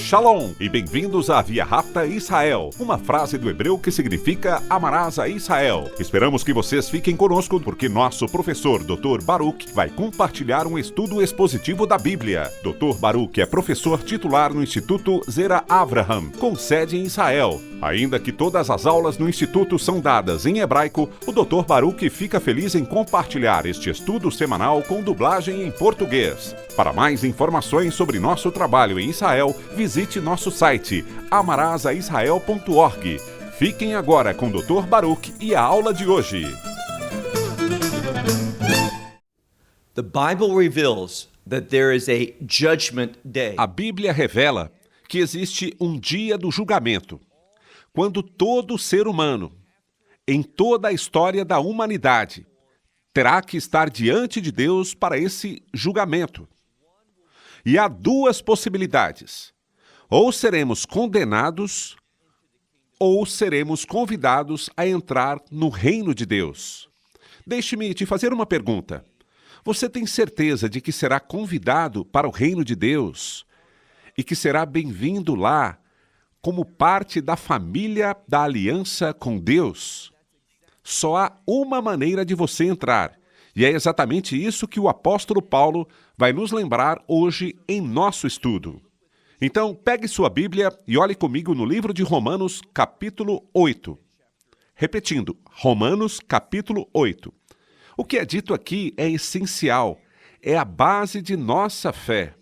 Shalom e bem-vindos à Via Rápida Israel, uma frase do hebreu que significa amarás a Israel. Esperamos que vocês fiquem conosco porque nosso professor Dr. Baruch vai compartilhar um estudo expositivo da Bíblia. Dr. Baruch é professor titular no Instituto Zera Avraham, com sede em Israel. Ainda que todas as aulas no Instituto são dadas em hebraico, o Dr. Baruch fica feliz em compartilhar este estudo semanal com dublagem em português. Para mais informações sobre nosso trabalho em Israel, visite nosso site amarasaisrael.org. Fiquem agora com o Dr. Baruch e a aula de hoje. The Bible reveals that there is a judgment day. A Bíblia revela que existe um dia do julgamento, quando todo ser humano, em toda a história da humanidade, terá que estar diante de Deus para esse julgamento. E há duas possibilidades: ou seremos condenados, ou seremos convidados a entrar no reino de Deus. Deixe-me te fazer uma pergunta. Você tem certeza de que será convidado para o reino de Deus e que será bem-vindo lá como parte da família da aliança com Deus? Só há uma maneira de você entrar, e é exatamente isso que o apóstolo Paulo vai nos lembrar hoje em nosso estudo. Então, pegue sua Bíblia e olhe comigo no livro de Romanos, capítulo 8. Repetindo, Romanos, capítulo 8. O que é dito aqui é essencial, é a base de nossa fé.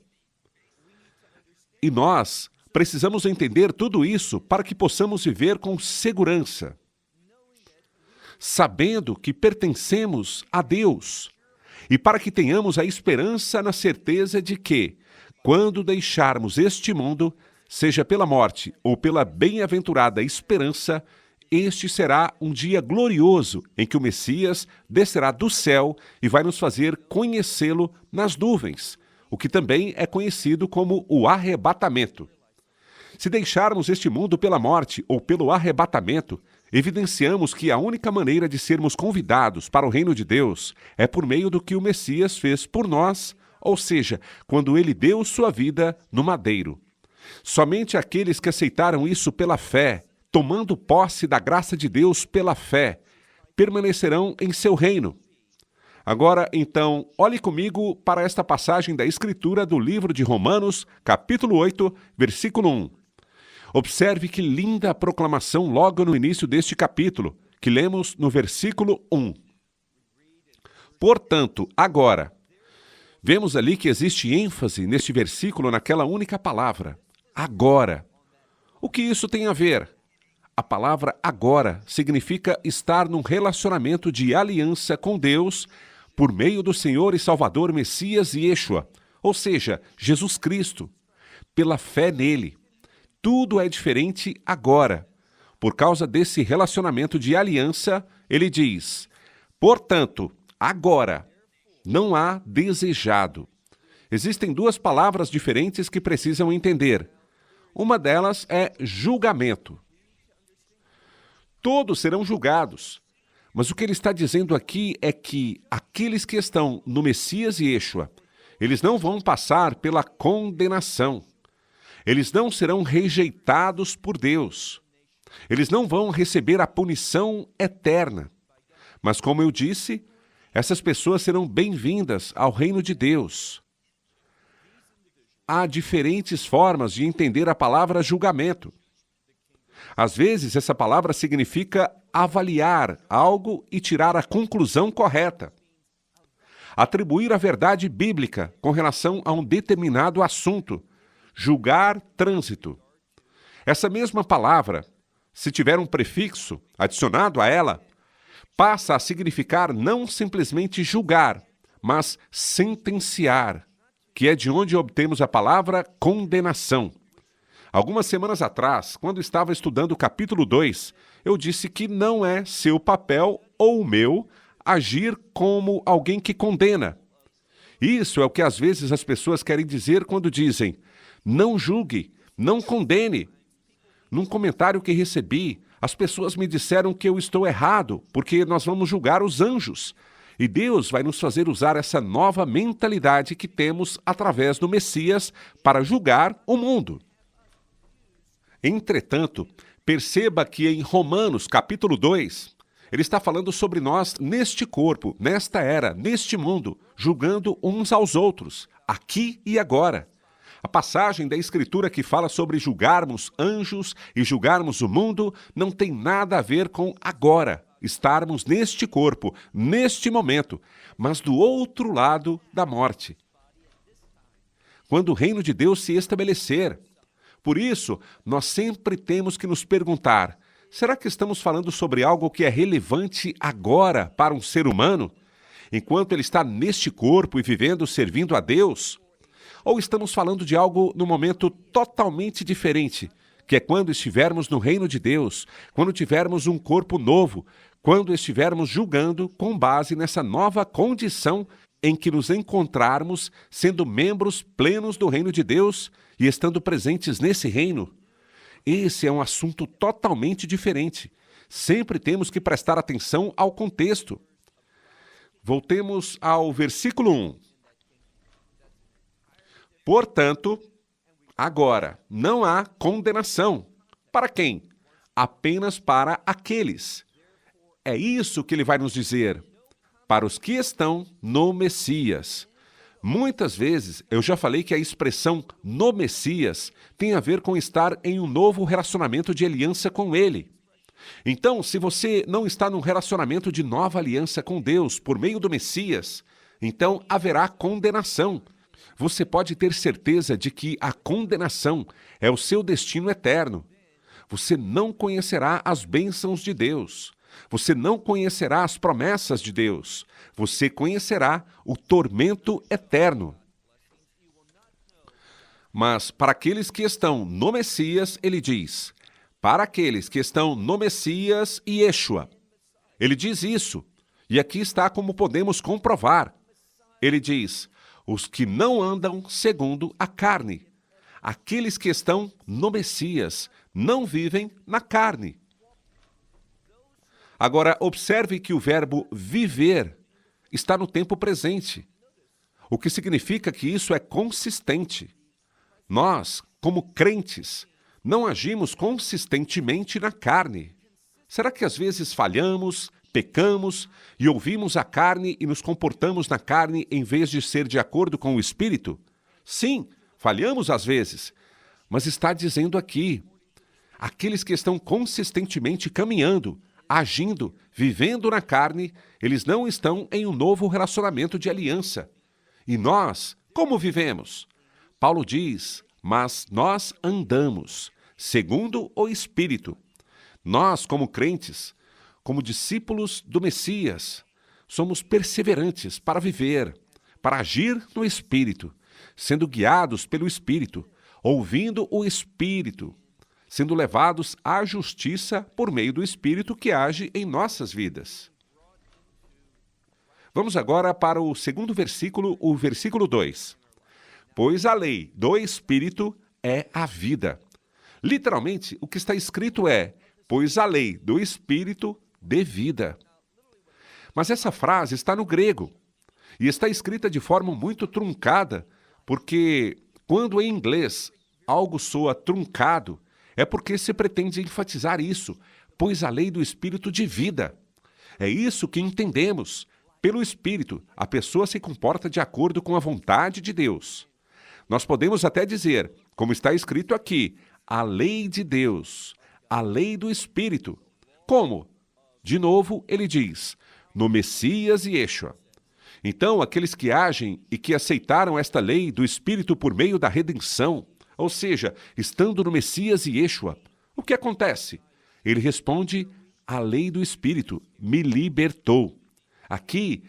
E nós precisamos entender tudo isso para que possamos viver com segurança, sabendo que pertencemos a Deus, e para que tenhamos a esperança na certeza de que, quando deixarmos este mundo, seja pela morte ou pela bem-aventurada esperança, este será um dia glorioso em que o Messias descerá do céu e vai nos fazer conhecê-lo nas nuvens, o que também é conhecido como o arrebatamento. Se deixarmos este mundo pela morte ou pelo arrebatamento, evidenciamos que a única maneira de sermos convidados para o reino de Deus é por meio do que o Messias fez por nós, ou seja, quando ele deu sua vida no madeiro. Somente aqueles que aceitaram isso pela fé, tomando posse da graça de Deus pela fé, permanecerão em seu reino. Agora, então, olhe comigo para esta passagem da Escritura do livro de Romanos, capítulo 8, versículo 1. Observe que linda proclamação logo no início deste capítulo, que lemos no versículo 1. Portanto, agora, vemos ali que existe ênfase neste versículo naquela única palavra, agora. O que isso tem a ver? A palavra agora significa estar num relacionamento de aliança com Deus por meio do Senhor e Salvador Messias Yeshua, ou seja, Jesus Cristo, pela fé nele. Tudo é diferente agora. Por causa desse relacionamento de aliança, ele diz, portanto, agora, não há desejado. Existem duas palavras diferentes que precisam entender. Uma delas é julgamento. Todos serão julgados. Mas o que ele está dizendo aqui é que aqueles que estão no Messias Yeshua, eles não vão passar pela condenação. Eles não serão rejeitados por Deus. Eles não vão receber a punição eterna. Mas, como eu disse, essas pessoas serão bem-vindas ao reino de Deus. Há diferentes formas de entender a palavra julgamento. Às vezes, essa palavra significa avaliar algo e tirar a conclusão correta. Atribuir a verdade bíblica com relação a um determinado assunto. Julgar trânsito. Essa mesma palavra, se tiver um prefixo adicionado a ela, passa a significar não simplesmente julgar, mas sentenciar, que é de onde obtemos a palavra condenação. Algumas semanas atrás, quando estava estudando o capítulo 2, eu disse que não é seu papel ou o meu agir como alguém que condena. Isso é o que às vezes as pessoas querem dizer quando dizem, não julgue, não condene. Num comentário que recebi, as pessoas me disseram que eu estou errado, porque nós vamos julgar os anjos. E Deus vai nos fazer usar essa nova mentalidade que temos através do Messias para julgar o mundo. Entretanto, perceba que em Romanos, capítulo 2, ele está falando sobre nós neste corpo, nesta era, neste mundo, julgando uns aos outros, aqui e agora. A passagem da Escritura que fala sobre julgarmos anjos e julgarmos o mundo não tem nada a ver com agora, estarmos neste corpo, neste momento, mas do outro lado da morte. Quando o reino de Deus se estabelecer. Por isso, nós sempre temos que nos perguntar, será que estamos falando sobre algo que é relevante agora para um ser humano, enquanto ele está neste corpo e vivendo, servindo a Deus? Ou estamos falando de algo num momento totalmente diferente, que é quando estivermos no reino de Deus, quando tivermos um corpo novo, quando estivermos julgando com base nessa nova condição em que nos encontrarmos sendo membros plenos do reino de Deus e estando presentes nesse reino? Esse é um assunto totalmente diferente. Sempre temos que prestar atenção ao contexto. Voltemos ao versículo 1. Portanto, agora não há condenação. Para quem? Apenas para aqueles. É isso que ele vai nos dizer. Para os que estão no Messias. Muitas vezes eu já falei que a expressão no Messias tem a ver com estar em um novo relacionamento de aliança com Ele. Então, se você não está num relacionamento de nova aliança com Deus por meio do Messias, então haverá condenação. Você pode ter certeza de que a condenação é o seu destino eterno. Você não conhecerá as bênçãos de Deus. Você não conhecerá as promessas de Deus. Você conhecerá o tormento eterno. Mas para aqueles que estão no Messias, ele diz, para aqueles que estão no Messias e Yeshua. Ele diz isso, e aqui está como podemos comprovar. Ele diz, os que não andam segundo a carne. Aqueles que estão no Messias não vivem na carne. Agora, observe que o verbo viver está no tempo presente, o que significa que isso é consistente. Nós, como crentes, não agimos consistentemente na carne. Será que às vezes falhamos, pecamos e ouvimos a carne e nos comportamos na carne em vez de ser de acordo com o Espírito? Sim, falhamos às vezes, mas está dizendo aqui, aqueles que estão consistentemente caminhando, agindo, vivendo na carne, eles não estão em um novo relacionamento de aliança. E nós, como vivemos? Paulo diz, mas nós andamos, segundo o Espírito. Nós, como crentes, como discípulos do Messias, somos perseverantes para viver, para agir no Espírito, sendo guiados pelo Espírito, ouvindo o Espírito, sendo levados à justiça por meio do Espírito que age em nossas vidas. Vamos agora para o segundo versículo, o versículo 2. Pois a lei do Espírito é a vida. Literalmente, o que está escrito é, pois a lei do Espírito de vida. Mas essa frase está no grego e está escrita de forma muito truncada, porque quando em inglês algo soa truncado, é porque se pretende enfatizar isso, pois a lei do Espírito de vida. É isso que entendemos. Pelo Espírito, a pessoa se comporta de acordo com a vontade de Deus. Nós podemos até dizer, como está escrito aqui, a lei de Deus, a lei do Espírito. Como? De novo, ele diz, no Messias e Yeshua. Então, aqueles que agem e que aceitaram esta lei do Espírito por meio da redenção, ou seja, estando no Messias e Yeshua, o que acontece? Ele responde, a lei do Espírito me libertou. Aqui,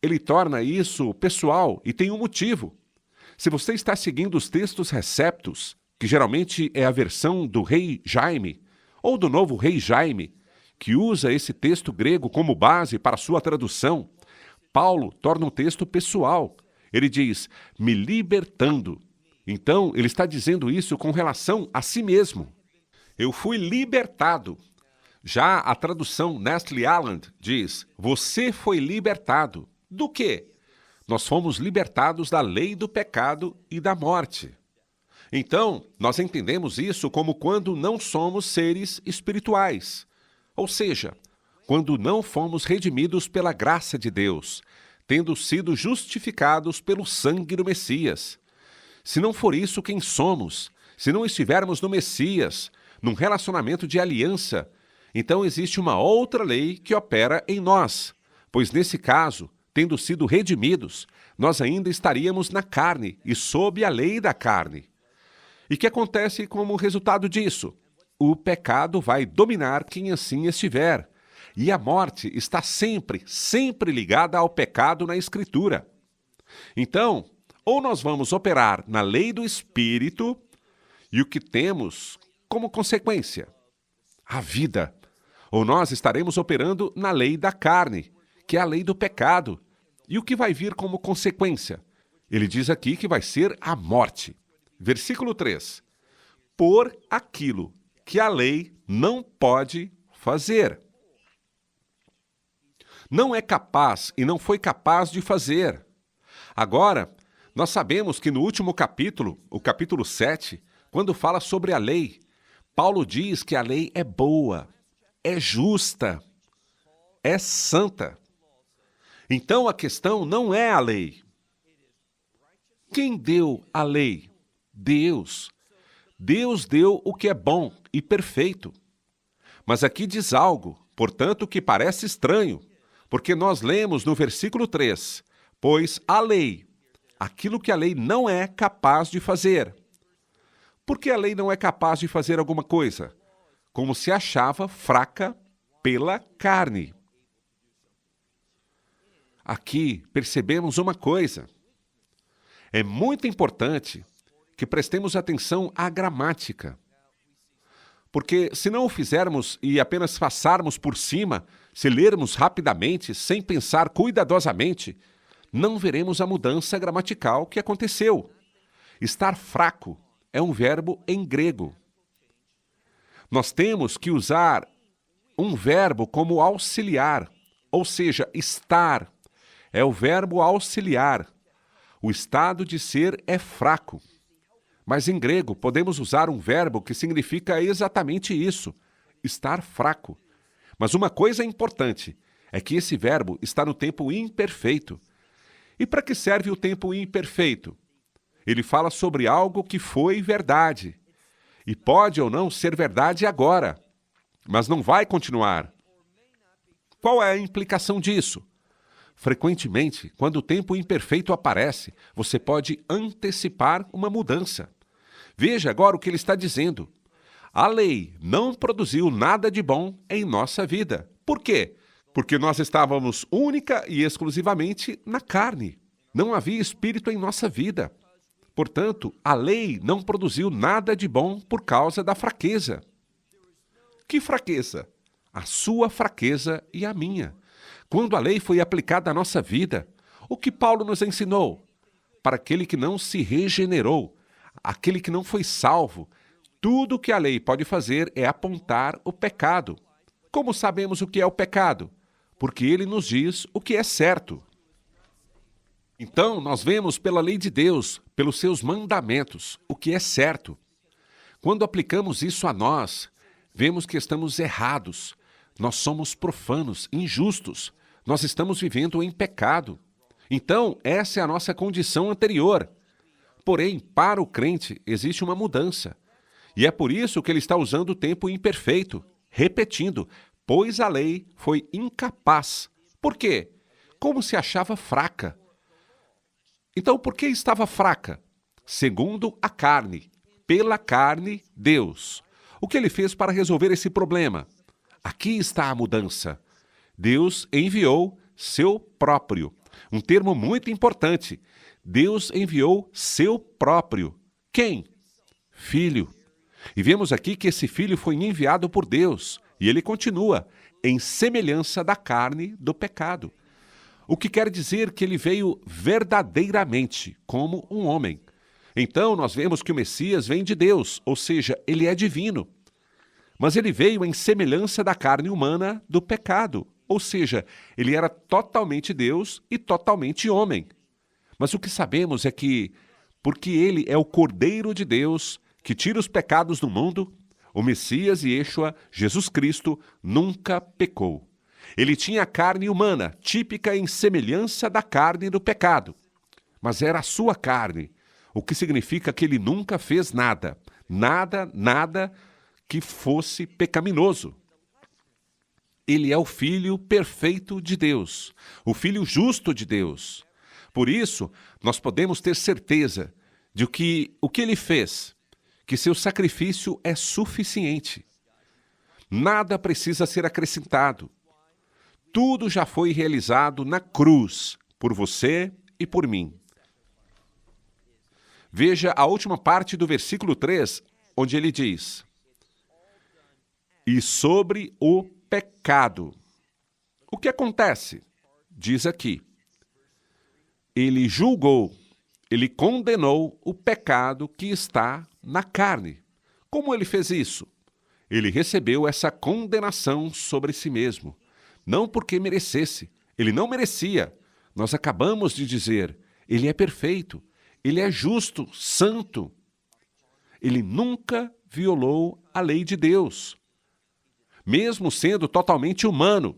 ele torna isso pessoal e tem um motivo. Se você está seguindo os textos receptos, que geralmente é a versão do rei Jaime, ou do novo rei Jaime, que usa esse texto grego como base para sua tradução, Paulo torna um texto pessoal. Ele diz, me libertando. Então, ele está dizendo isso com relação a si mesmo. Eu fui libertado. Já a tradução Nestle Aland diz, você foi libertado. Do quê? Nós fomos libertados da lei do pecado e da morte. Então, nós entendemos isso como quando não somos seres espirituais, ou seja, quando não fomos redimidos pela graça de Deus, tendo sido justificados pelo sangue do Messias. Se não for isso quem somos, se não estivermos no Messias, num relacionamento de aliança, então existe uma outra lei que opera em nós, pois nesse caso, tendo sido redimidos, nós ainda estaríamos na carne e sob a lei da carne. E que acontece como resultado disso? O pecado vai dominar quem assim estiver. E a morte está sempre ligada ao pecado na Escritura. Então, ou nós vamos operar na lei do Espírito, e o que temos como consequência? A vida. Ou nós estaremos operando na lei da carne, que é a lei do pecado. E o que vai vir como consequência? Ele diz aqui que vai ser a morte. Versículo 3. Por aquilo que a lei não pode fazer. Não é capaz e não foi capaz de fazer. Agora, nós sabemos que no último capítulo, o capítulo 7, quando fala sobre a lei, Paulo diz que a lei é boa, é justa, é santa. Então a questão não é a lei. Quem deu a lei? Deus. Deus deu o que é bom e perfeito. Mas aqui diz algo, portanto, que parece estranho, porque nós lemos no versículo 3, pois a lei, aquilo que a lei não é capaz de fazer. Por que a lei não é capaz de fazer alguma coisa? Como se achava fraca pela carne. Aqui percebemos uma coisa. É muito importante que prestemos atenção à gramática. Porque se não o fizermos e apenas passarmos por cima, se lermos rapidamente, sem pensar cuidadosamente, não veremos a mudança gramatical que aconteceu. Estar fraco é um verbo em grego. Nós temos que usar um verbo como auxiliar, ou seja, estar. É o verbo auxiliar. O estado de ser é fraco. Mas em grego podemos usar um verbo que significa exatamente isso, estar fraco. Mas uma coisa importante é que esse verbo está no tempo imperfeito. E para que serve o tempo imperfeito? Ele fala sobre algo que foi verdade. E pode ou não ser verdade agora, mas não vai continuar. Qual é a implicação disso? Frequentemente, quando o tempo imperfeito aparece, você pode antecipar uma mudança. Veja agora o que ele está dizendo. A lei não produziu nada de bom em nossa vida. Por quê? Porque nós estávamos única e exclusivamente na carne. Não havia espírito em nossa vida. Portanto, a lei não produziu nada de bom por causa da fraqueza. Que fraqueza? A sua fraqueza e a minha. Quando a lei foi aplicada à nossa vida, o que Paulo nos ensinou? Para aquele que não se regenerou, aquele que não foi salvo, tudo o que a lei pode fazer é apontar o pecado. Como sabemos o que é o pecado? Porque ele nos diz o que é certo. Então, nós vemos pela lei de Deus, pelos seus mandamentos, o que é certo. Quando aplicamos isso a nós, vemos que estamos errados. Nós somos profanos, injustos. Nós estamos vivendo em pecado. Então, essa é a nossa condição anterior. Porém, para o crente, existe uma mudança. E é por isso que ele está usando o tempo imperfeito, repetindo, pois a lei foi incapaz. Por quê? Como se achava fraca. Então, por que estava fraca? Segundo a carne. Pela carne, Deus. O que ele fez para resolver esse problema? Aqui está a mudança. Deus enviou seu próprio. Um termo muito importante. Deus enviou seu próprio. Quem? Filho. E vemos aqui que esse filho foi enviado por Deus. E ele continua, em semelhança da carne do pecado. O que quer dizer que ele veio verdadeiramente como um homem. Então, nós vemos que o Messias vem de Deus, ou seja, ele é divino. Mas ele veio em semelhança da carne humana do pecado, ou seja, ele era totalmente Deus e totalmente homem. Mas o que sabemos é que, porque ele é o Cordeiro de Deus que tira os pecados do mundo, o Messias Yeshua, Jesus Cristo, nunca pecou. Ele tinha carne humana, típica em semelhança da carne do pecado. Mas era a sua carne, o que significa que ele nunca fez nada que fosse pecaminoso. Ele é o Filho perfeito de Deus, o Filho justo de Deus. Por isso, nós podemos ter certeza de que o que ele fez, que seu sacrifício é suficiente. Nada precisa ser acrescentado. Tudo já foi realizado na cruz, por você e por mim. Veja a última parte do versículo 3, onde ele diz: e sobre o pecado. O que acontece? Diz aqui: ele julgou, ele condenou o pecado que está na carne. Como ele fez isso? Ele recebeu essa condenação sobre si mesmo. Não porque merecesse. Ele não merecia. Nós acabamos de dizer, ele é perfeito, ele é justo, santo. Ele nunca violou a lei de Deus, mesmo sendo totalmente humano.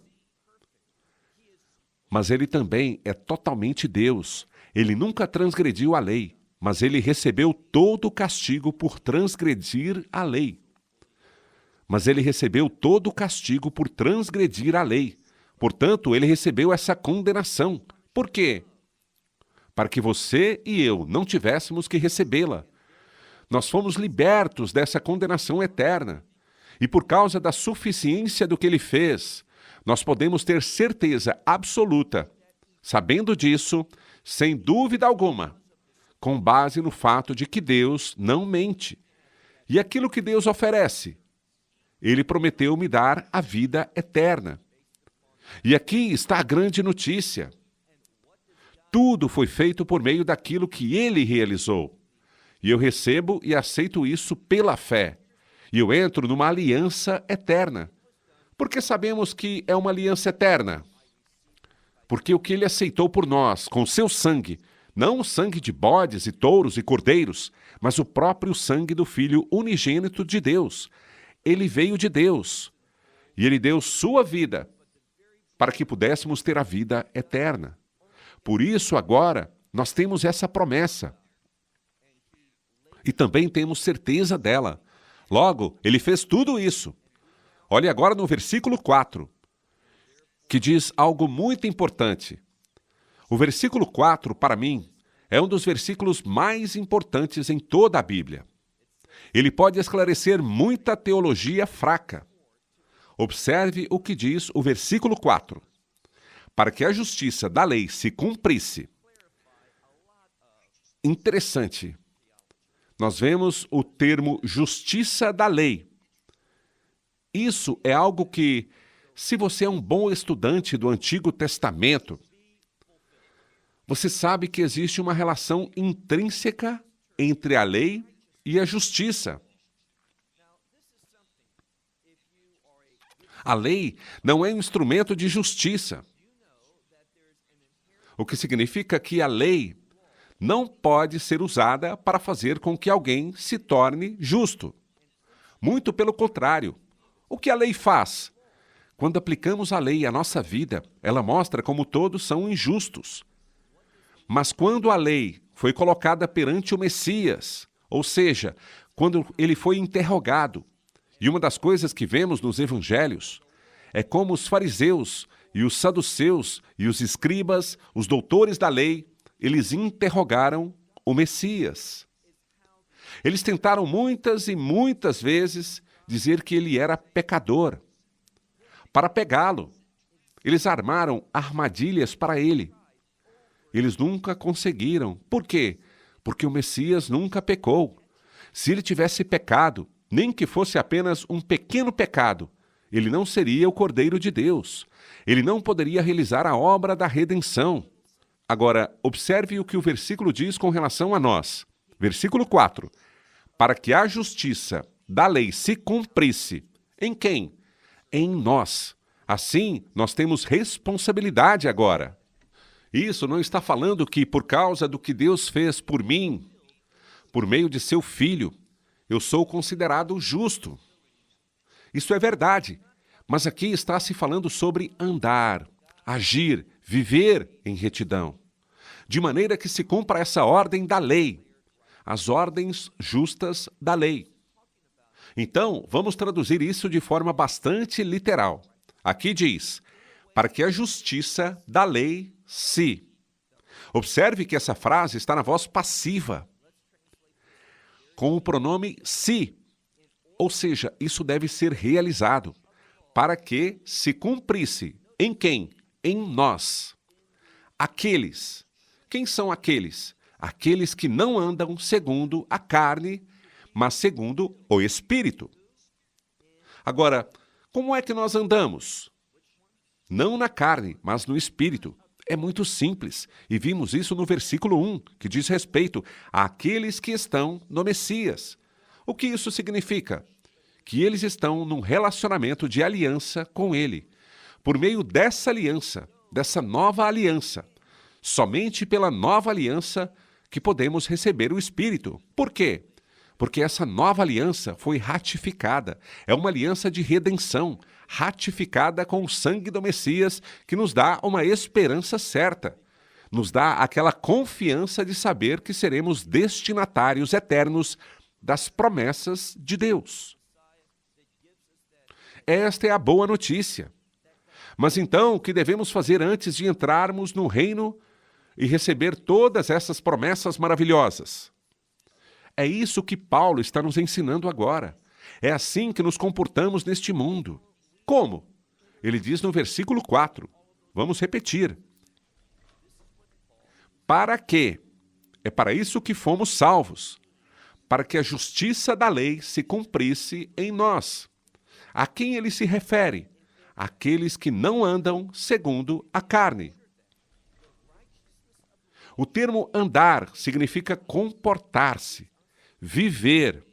Mas ele também é totalmente Deus. Ele nunca transgrediu a lei, mas ele recebeu todo o castigo por transgredir a lei. Portanto, ele recebeu essa condenação. Por quê? Para que você e eu não tivéssemos que recebê-la. Nós fomos libertos dessa condenação eterna. E por causa da suficiência do que ele fez, nós podemos ter certeza absoluta, sabendo disso, sem dúvida alguma, com base no fato de que Deus não mente. E aquilo que Deus oferece, ele prometeu me dar a vida eterna. E aqui está a grande notícia. Tudo foi feito por meio daquilo que ele realizou. E eu recebo e aceito isso pela fé. E eu entro numa aliança eterna. Por que sabemos que é uma aliança eterna? Porque o que ele aceitou por nós, com seu sangue, não o sangue de bodes e touros e cordeiros, mas o próprio sangue do Filho unigênito de Deus. Ele veio de Deus. E ele deu sua vida para que pudéssemos ter a vida eterna. Por isso, agora, nós temos essa promessa. E também temos certeza dela. Logo, ele fez tudo isso. Olhe agora no versículo 4, que diz algo muito importante. O versículo 4, para mim, é um dos versículos mais importantes em toda a Bíblia. Ele pode esclarecer muita teologia fraca. Observe o que diz o versículo 4. Para que a justiça da lei se cumprisse. Interessante. Nós vemos o termo justiça da lei. Isso é algo que, se você é um bom estudante do Antigo Testamento, você sabe que existe uma relação intrínseca entre a lei e a justiça. A lei não é um instrumento de justiça. O que significa que a lei não pode ser usada para fazer com que alguém se torne justo. Muito pelo contrário. O que a lei faz? Quando aplicamos a lei à nossa vida, ela mostra como todos são injustos. Mas quando a lei foi colocada perante o Messias, ou seja, quando ele foi interrogado, e uma das coisas que vemos nos evangelhos é como os fariseus e os saduceus e os escribas, os doutores da lei, eles interrogaram o Messias. Eles tentaram muitas e muitas vezes dizer que ele era pecador. Para pegá-lo, eles armaram armadilhas para ele. Eles nunca conseguiram. Por quê? Porque o Messias nunca pecou. Se ele tivesse pecado, nem que fosse apenas um pequeno pecado, ele não seria o Cordeiro de Deus. Ele não poderia realizar a obra da redenção. Agora, observe o que o versículo diz com relação a nós. Versículo 4. Para que a justiça da lei se cumprisse. Em quem? Em nós. Assim, nós temos responsabilidade agora. Isso não está falando que, por causa do que Deus fez por mim, Por meio de seu Filho, eu sou considerado justo. Isso é verdade, mas aqui está se falando sobre andar, agir, viver em retidão, de maneira que se cumpra essa ordem da lei, as ordens justas da lei. Então, vamos traduzir isso de forma bastante literal. Aqui diz, para que a justiça da lei se. Observe que essa frase está na voz passiva, com o pronome se, ou seja, isso deve ser realizado, para que se cumprisse. Em quem? Em nós. Aqueles. Quem são aqueles? Aqueles que não andam segundo a carne, mas segundo o Espírito. Agora, como é que nós andamos? Não na carne, mas no Espírito. É muito simples, e vimos isso no versículo 1, que diz respeito àqueles que estão no Messias. O que isso significa? Que eles estão num relacionamento de aliança com Ele. Por meio dessa aliança, dessa nova aliança, somente pela nova aliança que podemos receber o Espírito. Por quê? Porque essa nova aliança foi ratificada. É uma aliança de redenção, ratificada com o sangue do Messias, que nos dá uma esperança certa. Nos dá aquela confiança de saber que seremos destinatários eternos das promessas de Deus. Esta é a boa notícia. Mas então, o que devemos fazer antes de entrarmos no reino e receber todas essas promessas maravilhosas? É isso que Paulo está nos ensinando agora. É assim que nos comportamos neste mundo. Como? Ele diz no versículo 4. Vamos repetir. Para quê? É para isso que fomos salvos. Para que a justiça da lei se cumprisse em nós. A quem ele se refere? Aqueles que não andam segundo a carne. O termo andar significa comportar-se, viver.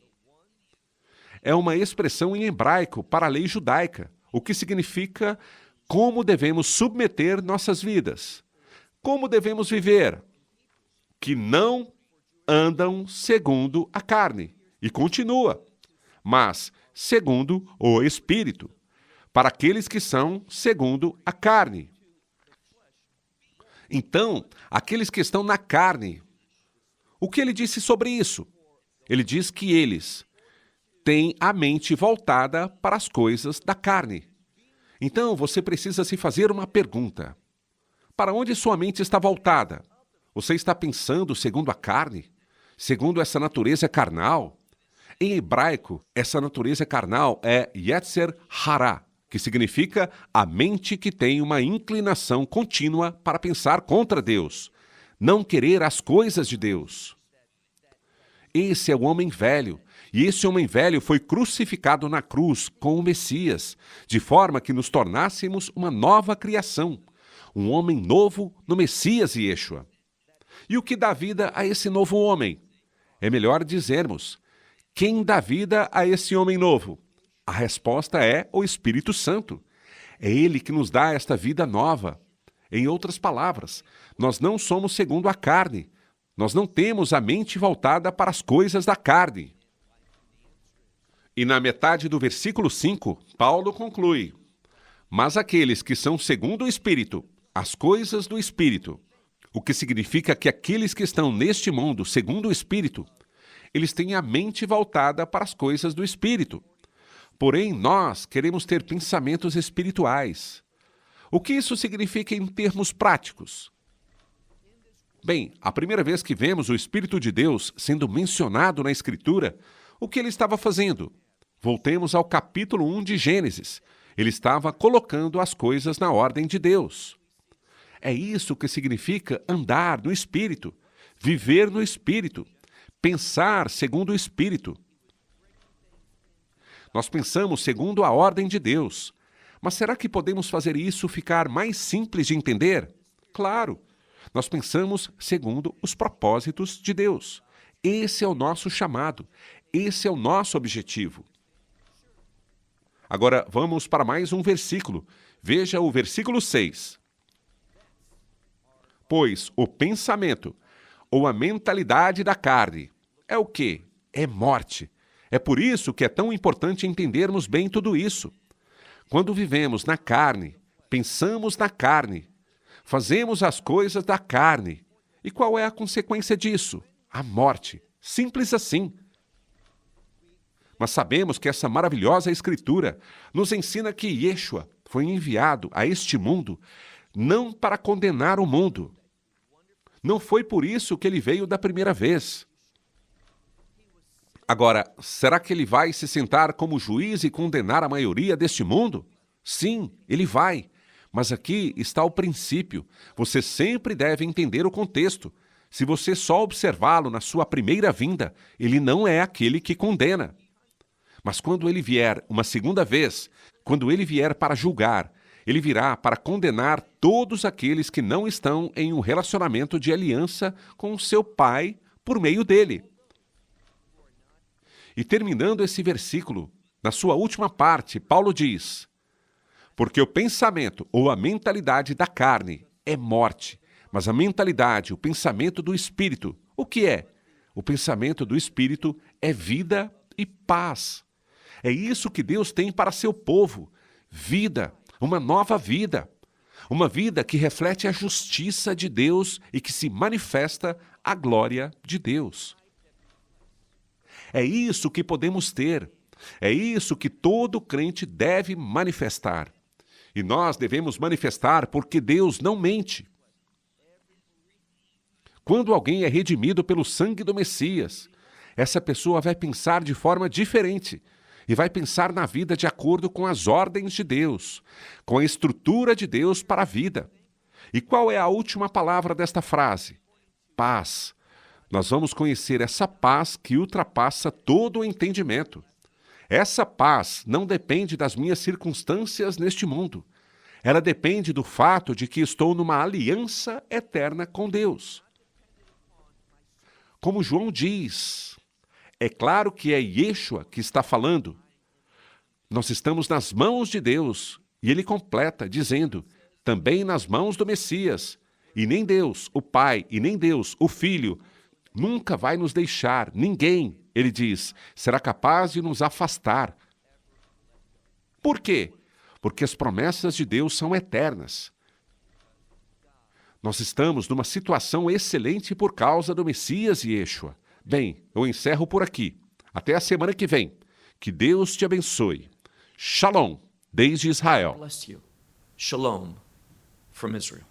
É uma expressão em hebraico para a lei judaica, o que significa como devemos submeter nossas vidas. Como devemos viver? Que não andam segundo a carne. E continua, mas segundo o Espírito, para aqueles que são segundo a carne. Então, aqueles que estão na carne, o que ele disse sobre isso? Ele diz que eles têm a mente voltada para as coisas da carne. Então, você precisa se fazer uma pergunta. Para onde sua mente está voltada? Você está pensando segundo a carne? Segundo essa natureza carnal? Em hebraico, essa natureza carnal é Yetzer Hara, que significa a mente que tem uma inclinação contínua para pensar contra Deus, não querer as coisas de Deus. Esse é o homem velho, e esse homem velho foi crucificado na cruz com o Messias, de forma que nos tornássemos uma nova criação, um homem novo no Messias Yeshua. E o que dá vida a esse novo homem? É melhor dizermos, quem dá vida a esse homem novo? A resposta é o Espírito Santo. É Ele que nos dá esta vida nova. Em outras palavras, nós não somos segundo a carne. Nós não temos a mente voltada para as coisas da carne. E na metade do versículo 5, Paulo conclui, mas aqueles que são segundo o Espírito, as coisas do Espírito, o que significa que aqueles que estão neste mundo segundo o Espírito, eles têm a mente voltada para as coisas do Espírito. Porém, nós queremos ter pensamentos espirituais. O que isso significa em termos práticos? Bem, a primeira vez que vemos o Espírito de Deus sendo mencionado na Escritura, o que ele estava fazendo? Voltemos ao capítulo 1 de Gênesis. Ele estava colocando as coisas na ordem de Deus. É isso que significa andar no Espírito, viver no Espírito, pensar segundo o Espírito. Nós pensamos segundo a ordem de Deus. Mas será que podemos fazer isso ficar mais simples de entender? Claro! Nós pensamos segundo os propósitos de Deus. Esse é o nosso chamado. Esse é o nosso objetivo. Agora, vamos para mais um versículo. Veja o versículo 6. Pois o pensamento ou a mentalidade da carne é o quê? É morte. É por isso que é tão importante entendermos bem tudo isso. Quando vivemos na carne, pensamos na carne, fazemos as coisas da carne. E qual é a consequência disso? A morte. Simples assim. Mas sabemos que essa maravilhosa Escritura nos ensina que Yeshua foi enviado a este mundo não para condenar o mundo. Não foi por isso que ele veio da primeira vez. Agora, será que ele vai se sentar como juiz e condenar a maioria deste mundo? Sim, ele vai. Mas aqui está o princípio. Você sempre deve entender o contexto. Se você só observá-lo na sua primeira vinda, ele não é aquele que condena. Mas quando ele vier uma segunda vez, quando ele vier para julgar, ele virá para condenar todos aqueles que não estão em um relacionamento de aliança com o seu Pai por meio dele. E terminando esse versículo, na sua última parte, Paulo diz: porque o pensamento ou a mentalidade da carne é morte, mas a mentalidade, o pensamento do Espírito, o que é? O pensamento do Espírito é vida e paz. É isso que Deus tem para seu povo: vida, uma nova vida. Uma vida que reflete a justiça de Deus e que se manifesta a glória de Deus. É isso que podemos ter. É isso que todo crente deve manifestar. E nós devemos manifestar porque Deus não mente. Quando alguém é redimido pelo sangue do Messias, essa pessoa vai pensar de forma diferente e vai pensar na vida de acordo com as ordens de Deus, com a estrutura de Deus para a vida. E qual é a última palavra desta frase? Paz. Nós vamos conhecer essa paz que ultrapassa todo o entendimento. Essa paz não depende das minhas circunstâncias neste mundo. Ela depende do fato de que estou numa aliança eterna com Deus. Como João diz, é claro que é Yeshua que está falando. Nós estamos nas mãos de Deus. E ele completa dizendo, também nas mãos do Messias. E nem Deus, o Pai, e nem Deus, o Filho, nunca vai nos deixar. Ninguém, ele diz, será capaz de nos afastar. Por quê? Porque as promessas de Deus são eternas. Nós estamos numa situação excelente por causa do Messias Yeshua. Bem, eu encerro por aqui. Até a semana que vem. Que Deus te abençoe. Shalom, desde Israel. Bless you. Shalom from Israel.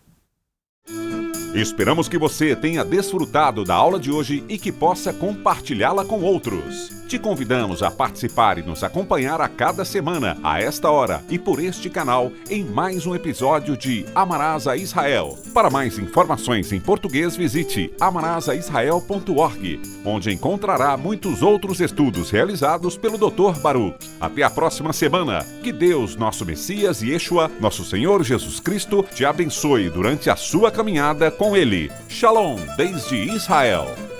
Esperamos que você tenha desfrutado da aula de hoje e que possa compartilhá-la com outros. Te convidamos a participar e nos acompanhar a cada semana, a esta hora e por este canal, em mais um episódio de Amarás a Israel. Para mais informações em português, visite amarasaisrael.org, onde encontrará muitos outros estudos realizados pelo Dr. Baruch. Até a próxima semana. Que Deus, nosso Messias e Yeshua, nosso Senhor Jesus Cristo, te abençoe durante a sua caminhada com Ele. Shalom, desde Israel.